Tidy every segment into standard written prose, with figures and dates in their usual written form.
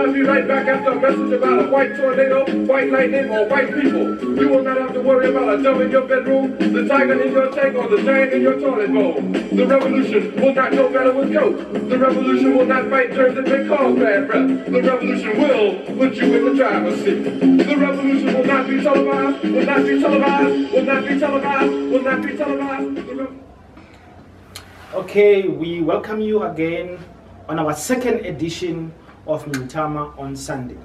not be right back after a message about a white tornado, white lightning, or white people. You will not have to worry about a dove in your bedroom, the tiger in your tank, or the giant in your toilet bowl. The revolution will not go better with goats. The revolution will not fight germs that may cause bad breath. The revolution will put you in the driver's seat. The revolution will not be televised, will not be televised, will not be televised, will not be televised. Okay, we welcome you again on our second edition of Mngxitama on Sunday.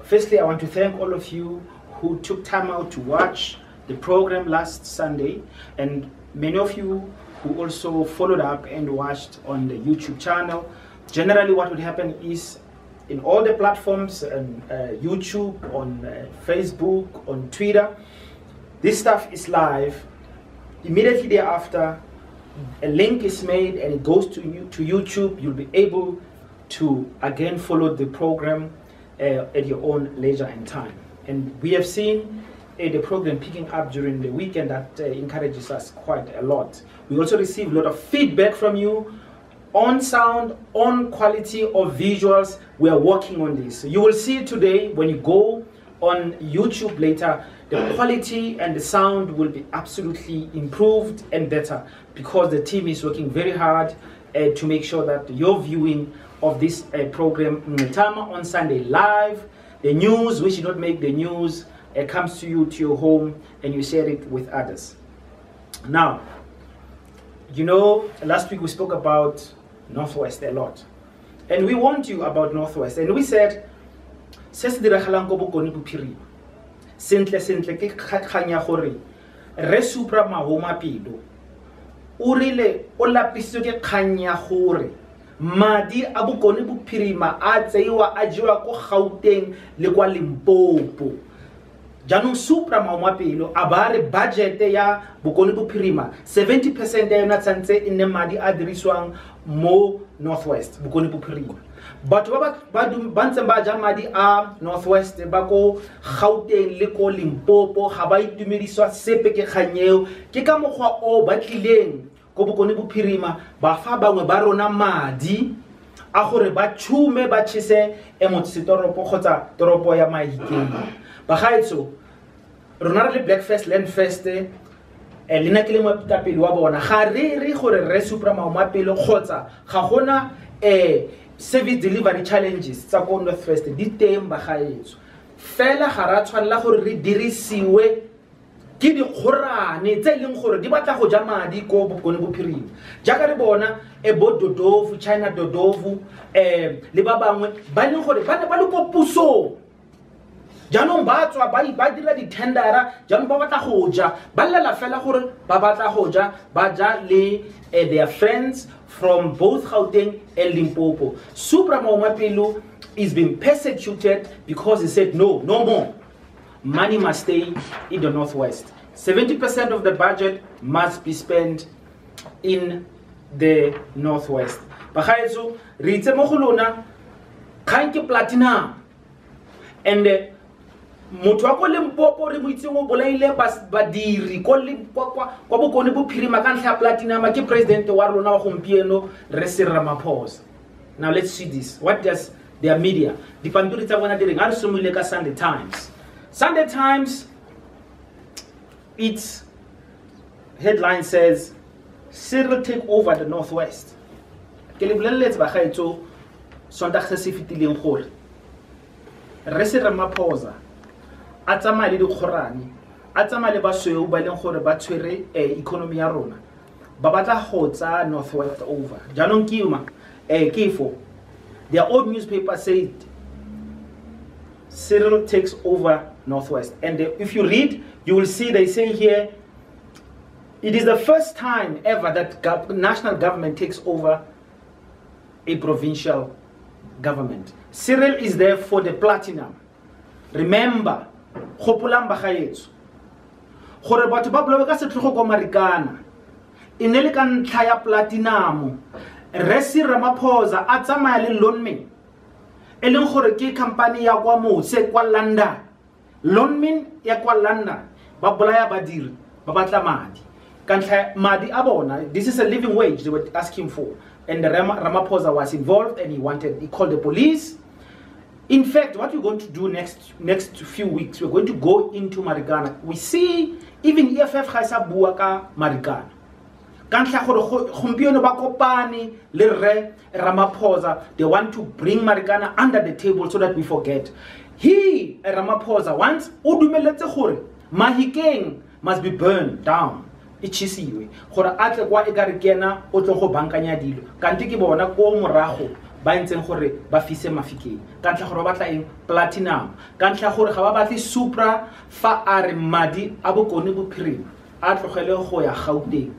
Firstly, I want to thank all of you who took time out to watch the program last Sunday, and many of you who also followed up and watched on the YouTube channel. Generally, what would happen is in all the platforms, on YouTube, on Facebook, on Twitter, this stuff is live. Immediately thereafter, a link is made and it goes to YouTube. You'll be able to again follow the program at your own leisure and time. And we have seen the program picking up during the weekend. That encourages us quite a lot. We also receive a lot of feedback from you on sound, on quality of visuals. We are working on this. You will see today when you go on YouTube later, the quality and the sound will be absolutely improved and better, because the team is working very hard to make sure that your viewing of this program Mngxitama on Sunday live, the news which did not make the news, comes to you, to your home, and you share it with others. Now, you know, last week we spoke about Northwest a lot, and we warned you about Northwest, and we said sentle ke kganya gore re supra mahoma pelo o rile o lapisitswe ke kganya gore madi a bokone bophirima a tseiwa a jiwa ko Gauteng le kwa Limpopo. Jaanong supra mahoma pelo a ba re budget ya bokone bophirima 70% ya yona tsantse e nne madi a diriswang mo Northwest bokone bophirima. But ba ntse ba ja madi a Northwest ba ko Gauteng le ko Limpopo ga ba itumediswa sepe ke kganyeo. Ke ka mokgwa o ba tlileng ko bokone bophirima ba fa bangwe ba rona madi a gore ba tšhume ba tšhise motsetoropo kgotsa toropo ya Mahikeng. Ba gaetso rona re le Blackfest Landfest lena ke le moetapele wa bona ga re gore re supra mahoma pelo kgotsa ga gona service delivery challenges tsa ko Northwest di teng ba gaetso fela ga ra tshwanela gore re dirisiwe ke dikgorane tse leng gore di batla go ja madi ko bokone bophirima jaaka re bona bo Dodovu, China Dodovu le ba bangwe ba leng gore ba ne ba le ko pusong. Jaanong ba tswa ba dira di tendera, jaanong ba batla go ja ba lela fela gore ba batla go ja ba ja le their friends from both Gauteng and Limpopo. Supra mahoma pelo is being persecuted because he said no more. Money must stay in the Northwest. 70% of the budget must be spent in the Northwest. Bagaetso re itse mo go lona kgang ke platinum, and motho wa ko Limpopo re mo itseng o bolaile badiri kwa bokone bophirima ka ntlha ya platinum ke president wa rona wa gompieno re se Ramaphosa. Now let's see this. What does their media, dipampiri tsa bona di reng? A re somile ka Sunday Times. Sunday Times, its headline says Cyril take over the Northwest. Ke le boleletse ba gaetso Sondag se se fitileng gore re se Ramaphosa a tsamaya le dikgorane, a tsamaya le basweu ba leng gore ba tshwere economy ya rona ba batla go tsa Northwest over. Jaanong ke ifo their old newspaper said Cyril takes over Northwest, and if you read you will see they say here it is the first time ever that national government takes over a provincial government. Cyril is there for the platinum. Remember, gopolang ba gaetso gore batho ba blowe ka setlogo ko Marikana e ne le ka ntlha ya platinum. Re se Ramaphosa a tsamaya le Loanman e leng gore ke company ya kwa motse kwa London. Loanman ya kwa London ba bolaya badiri ba batla madi ka ntlha madi a bona. This is a living wage they were asking for, and Ramaphosa was involved, and he called the police. In fact, what we're going to do next few weeks, we're going to go into Marikana. We see even EFF Khaisa Buaka Marikana. Kantla gore gompieno ba kopane le Re Ramaphosa, they want to bring Marikana under the table so that we forget. He, Ramaphosa, once o dumeletse gore Mahikeng must be burned down. Ichisiwe gore atle kwa ekare kena o tlo go bankanya dilo. Kanti ke bona ko morago ba ntseng gore ba fise Mafikeng. Kantla gore ba batla eng platinum. Kantla gore ga ba batli Supra fa are madi a bokone bophirima. A tlogele go ya Gauteng.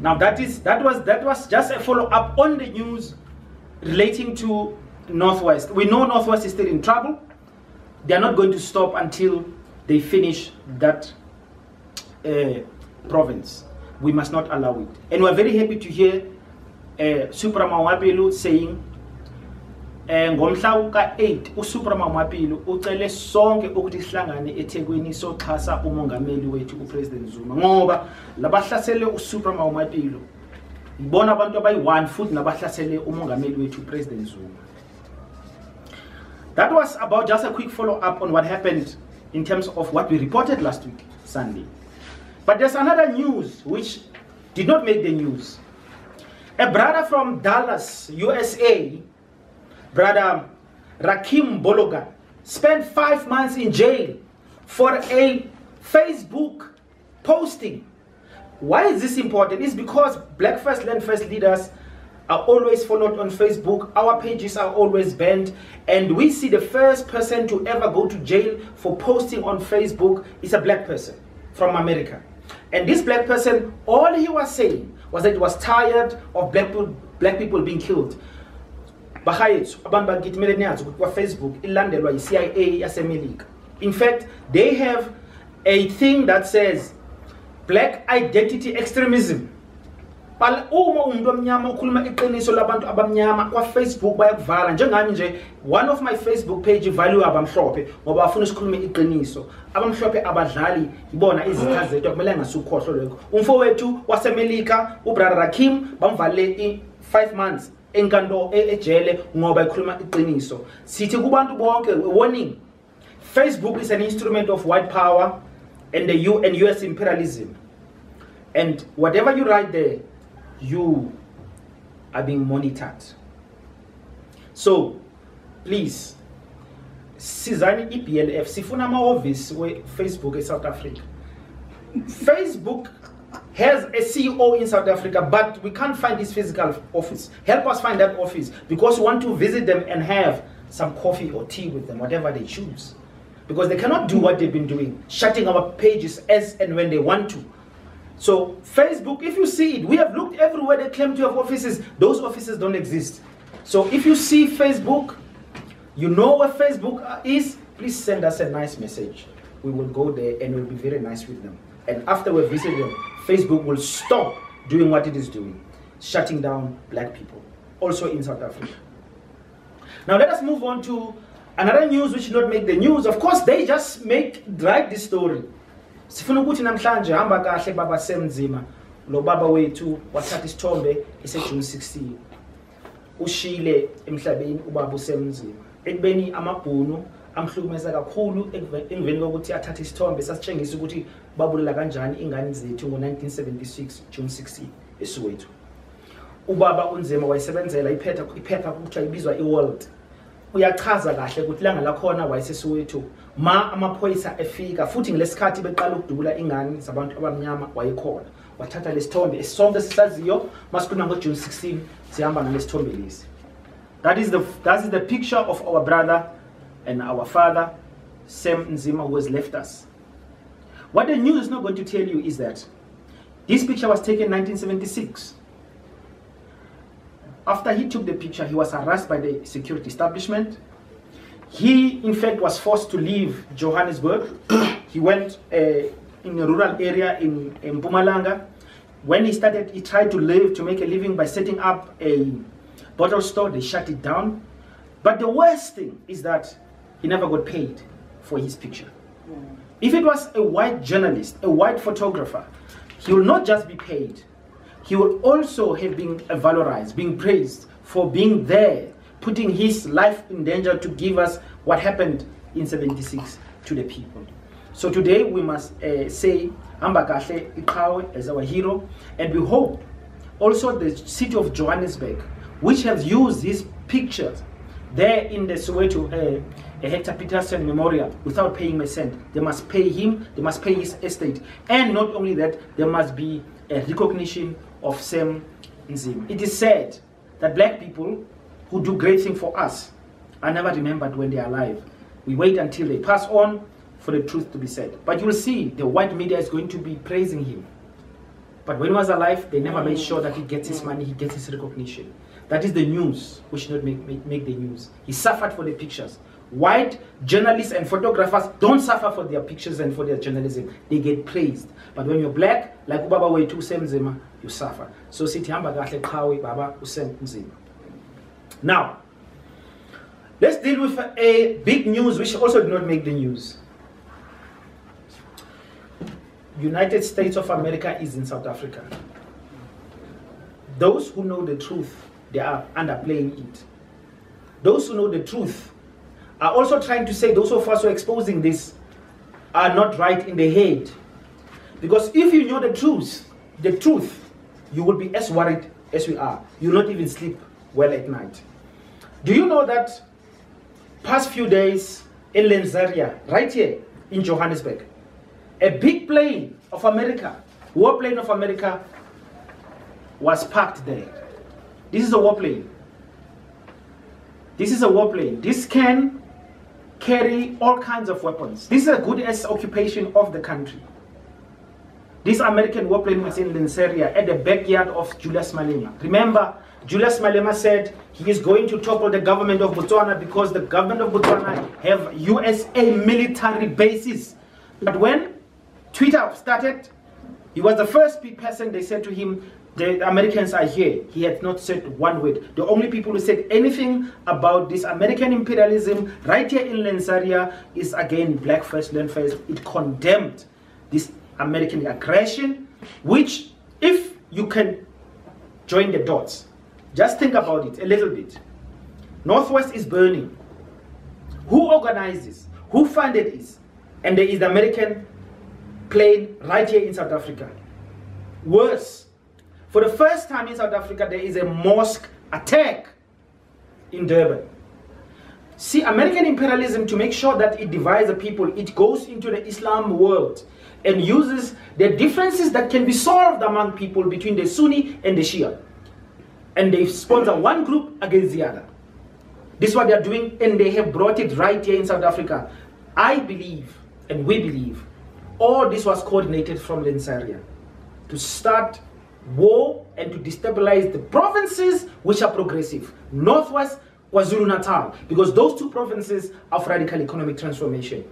Now that was just a follow-up on the news relating to Northwest. We know Northwest is still in trouble. They are not going to stop until they finish that province. We must not allow it. And we're very happy to hear Supra Mawapelo saying ngomhla ka-8 uSupra Mawapelo ucele sonke ukuthi sihlangane eThekwini soxhasa umongameli wethu uPresident Zuma ngoba labahlasele uSupra Mawapelo ibona abantu abayi-1 futhi nabahlasele umongameli wethu uPresident Zuma. That was about just a quick follow-up on what happened in terms of what we reported last week, Sunday. But there's another news which did not make the news. A brother from Dallas, USA, Brother Rakim Bologan, spent 5 months in jail for a Facebook posting. Why is this important? It's because Black First Land First leaders are always followed on Facebook. Our pages are always banned. And we see the first person to ever go to jail for posting on Facebook is a black person from America. And this black person, all he was saying was that he was tired of black people being killed. Facebook ilandelwa yi-CIA yaseMelika. In fact, they have a thing that says black identity extremism. Uma umuntu omnyama ukhuluma iqiniso labantu abamnyama kwa Facebook bayakuvala njengami nje. One of my Facebook page value abamhlophe ngoba bafuna ukukhuluma iqiniso. Abamhlophe abadlali ibona izitha zethu kumele ngasukhohlo lokho. Umfowethu waseMelika uBrother Rakim bamvale 5 months enkando ejele ngoba ikhuluma iqiniso. Sithi kubantu bonke warning. Facebook is an instrument of white power and the US imperialism. And whatever you write there, you are being monitored. So please, sizani iBLF sifuna ama-office we Facebook in South Africa. Facebook has a CEO in South Africa, but we can't find his physical office. Help us find that office because we want to visit them and have some coffee or tea with them, whatever they choose. Because they cannot do what they've been doing, shutting our pages as and when they want to. So Facebook, if you see it, we have looked everywhere they claim to have offices. Those offices don't exist. So if you see Facebook, you know where Facebook is, please send us a nice message. We will go there and we'll be very nice with them. And after we visit them, Facebook will stop doing what it is doing, shutting down black people, also in South Africa. Now let us move on to another news which did not make the news. Of course, they just drag this story. Sifuna ukuthi namhlanje hamba kahle baba semzima lo baba wethu wathatha isithombe June 16. Ushile emhlabeni ubaba usemzima. Ekubeni amabhunu amhlukumeza kakhulu emveni kokuthi athatha isithombe sasitshengisa ukuthi babulela kanjani ingane zethu ngo1976 June 16 eSoweto. Ubaba unzima wayisebenzela iphepha ukuthi ibizwa iWorld. Uyachaza kahle ukuthi langa lakhona wayeseSoweto ma amaphoyisa efika futhi ngesikhathi beqala ukudubula ingane zabantu abamnyama wayekhona wathatha lesithombe esonke sisaziyo masikhuluma ngoJune 16 sihamba ngalesithombe lesi. That is the picture of our brother and our father Sam Nzima, who has left us. What the news is not going to tell you is that this picture was taken in 1976. After he took the picture, he was harassed by the security establishment. He, in fact, was forced to leave Johannesburg. He went in a rural area in Mpumalanga. When he tried to make a living by setting up a bottle store. They shut it down. But the worst thing is that he never got paid for his picture. If it was a white journalist, a white photographer, he will not just be paid. He will also have been valorized, being praised for being there putting his life in danger to give us what happened in 76 to the people. So today we must say Hamba Kahle Iqhawe as our hero, and we hope also the city of Johannesburg, which has used these pictures there in the Soweto Hector Peterson Memorial without paying a cent. They must pay him, they must pay his estate. And not only that, there must be a recognition of Sam Nzima. It is said that black people who do great things for us are never remembered when they are alive. We wait until they pass on for the truth to be said. But you will see the white media is going to be praising him. But when he was alive, they never made sure that he gets his money, he gets his recognition. That is the news, which should not make the news. He suffered for the pictures. White journalists and photographers don't suffer for their pictures and for their journalism. They get praised. But when you're black, like Ubaba Wetu Sam Nzima, you suffer. So sithi hamba kahle Qhawe Baba uSam Nzima. Now, let's deal with a big news which also did not make the news. United States of America is in South Africa. Those who know the truth, they are underplaying it. Those who know the truth are also trying to say those of us who are exposing this are not right in the head. Because if you know the truth, you will be as worried as we are. You will not even sleep well at night. Do you know that past few days in Lenzaria, right here in Johannesburg, a big plane of America, warplane of America, was parked there. This is a warplane. This is a warplane. This can carry all kinds of weapons. This is a good occupation of the country. This American warplane was in Lenzaria at the backyard of Julius Malema. Remember, Julius Malema said he is going to topple the government of Botswana because the government of Botswana have USA military bases. But when Twitter started, he was the first person they said to him, the Americans are here. He had not said one word. The only people who said anything about this American imperialism right here in Lenzaria is again Black First, Land First. It condemned this American aggression, which if you can join the dots, just think about it a little bit. Northwest is burning. Who organized this? Who funded this? And there is the American plane right here in South Africa. Worse, for the first time in South Africa, there is a mosque attack in Durban. See, American imperialism, to make sure that it divides the people, it goes into the Islam world and uses the differences that can be solved among people between the Sunni and the Shia. And they sponsor one group against the other. This is what they are doing, and they have brought it right here in South Africa. I believe, and we believe, all this was coordinated from Lenzaria to start war and to destabilize the provinces which are progressive. Northwest, KwaZulu-Natal, because those two provinces of radical economic transformation.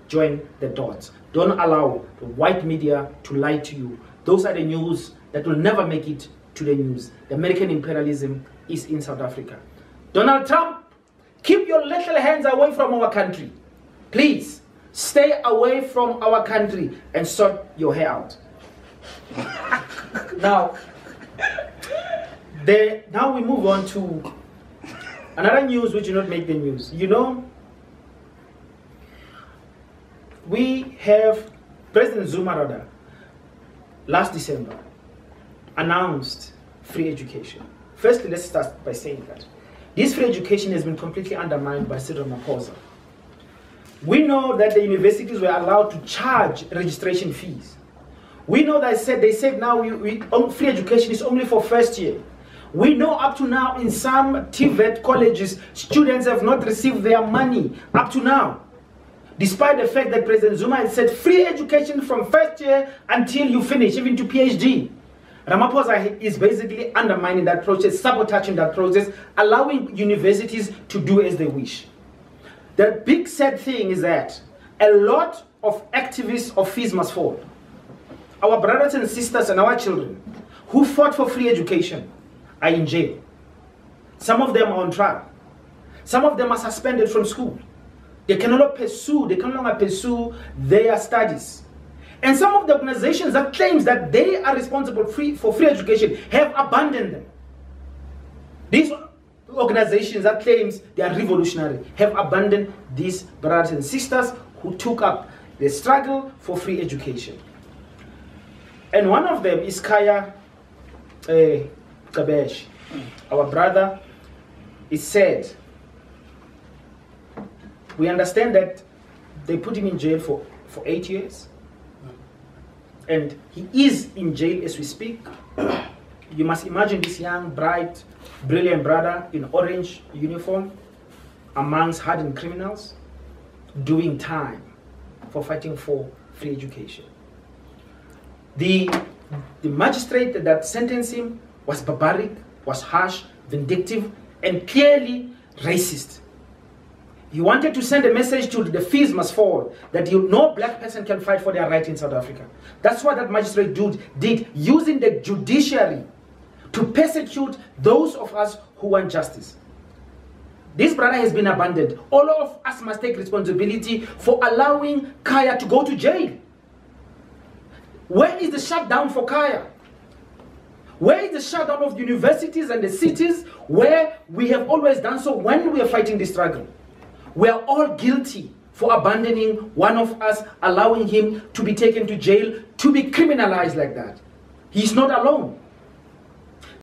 Join the dots. Don't allow the white media to lie to you. Those are the news that will never make it to the news. The American imperialism is in South Africa. Donald Trump, keep your little hands away from our country. Please, stay away from our country and sort your hair out. Now we move on to another news which did not make the news. You know, we have President Zuma last December announced free education. Firstly, let's start by saying that this free education has been completely undermined by Cyril Ramaphosa. We know that the universities were allowed to charge registration fees. We know that they said now free education is only for first year. We know up to now in some TVET colleges, students have not received their money up to now. Despite the fact that President Zuma had said free education from first year until you finish, even to PhD. Ramaphosa is basically undermining that process, sabotaging that process, allowing universities to do as they wish. The big sad thing is that a lot of activists of fees must fall. Our brothers and sisters and our children who fought for free education are in jail. Some of them are on trial. Some of them are suspended from school. They can no longer pursue their studies. And some of the organizations that claims that they are responsible for free education have abandoned them. These organizations that claims they are revolutionary have abandoned these brothers and sisters who took up the struggle for free education. And one of them is Kaya Kabesh. Our brother is said, we understand that they put him in jail for 8 years. And he is in jail as we speak. You must imagine this young, bright, brilliant brother in orange uniform amongst hardened criminals doing time for fighting for free education. The magistrate that sentenced him was barbaric, was harsh, vindictive, and clearly racist. He wanted to send a message to the fees must fall, that no black person can fight for their right in South Africa. That's what that magistrate did, using the judiciary to persecute those of us who want justice. This brother has been abandoned. All of us must take responsibility for allowing Kaya to go to jail. Where is the shutdown for Kaya? Where is the shutdown of the universities and the cities where we have always done so when we are fighting this struggle? We are all guilty for abandoning one of us, allowing him to be taken to jail, to be criminalized like that. He's not alone.